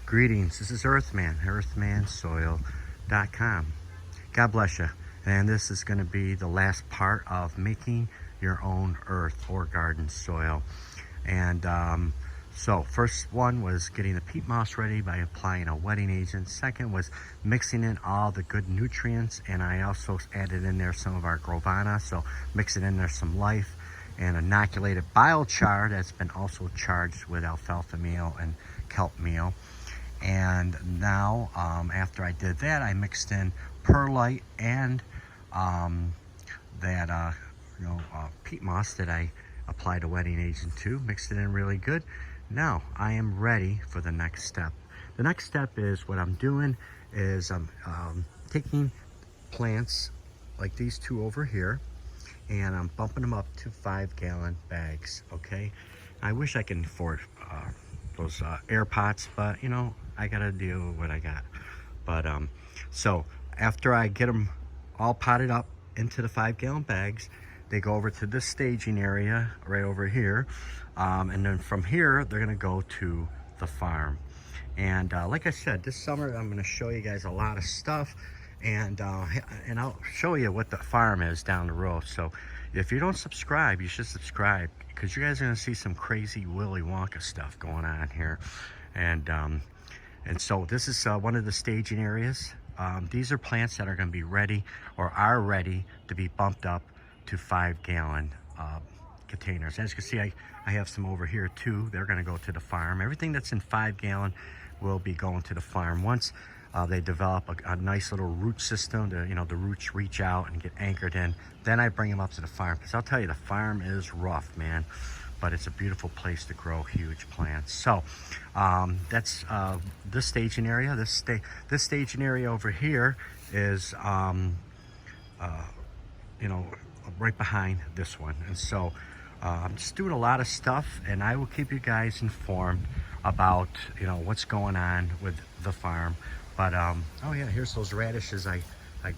Greetings, this is Earthman, earthmansoil.com. God bless you. And this is going to be the last part of making your own earth or garden soil. And so first one was getting the peat moss ready by applying a wetting agent. Second was mixing in all the good nutrients, and I also added in there some of our Grovana, so mixing in there some life and inoculated biochar that's been also charged with alfalfa meal and kelp meal. And now after I did that, I mixed in perlite and peat moss that I applied a wetting agent to, mixed it in really good. Now I am ready for the next step. The next step is what I'm doing is I'm taking plants like these two over here, and I'm bumping them up to 5-gallon bags. Okay, I wish I can afford those air pots, but you know, I gotta deal with what I got. But so after I get them all potted up into the 5-gallon bags, they go over to this staging area right over here, and then from here they're gonna go to the farm. And like I said, this summer I'm gonna show you guys a lot of stuff, and I'll show you what the farm is down the road. So if you don't subscribe, you should subscribe, because you guys are gonna see some crazy Willy Wonka stuff going on here. And so this is one of the staging areas. These are plants that are going to be ready or are ready to be bumped up to 5-gallon containers. As you can see, I have some over here too. They're going to go to the farm. Everything that's in 5-gallon will be going to the farm once they develop a nice little root system to, you know, the roots reach out and get anchored in. Then I bring them up to the farm, because I'll tell you, the farm is rough, man, but it's a beautiful place to grow huge plants. So that's this staging area. This staging area over here is you know, right behind this one. And so I'm just doing a lot of stuff, and I will keep you guys informed about, you know, what's going on with the farm. But oh yeah, here's those radishes I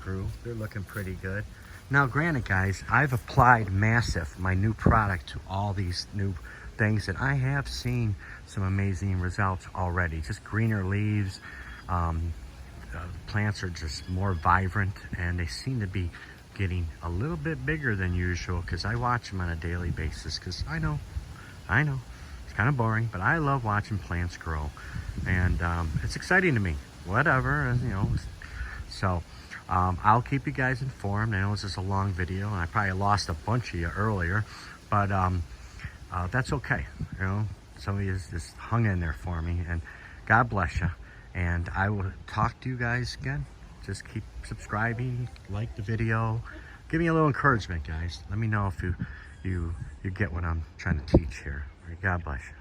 grew. They're looking pretty good. Now granted, guys, I've applied Massive, my new product, to all these new things, and I have seen some amazing results already. Just greener leaves, plants are just more vibrant, and they seem to be getting a little bit bigger than usual, because I watch them on a daily basis, because I know it's kind of boring, but I love watching plants grow, and it's exciting to me. Whatever, you know. So I'll keep you guys informed. I know this is a long video, and I probably lost a bunch of you earlier, but that's okay. You know, some of you just hung in there for me, and God bless you. And I will talk to you guys again. Just keep subscribing, like the video, give me a little encouragement, guys. Let me know if you get what I'm trying to teach here. All right, God bless you.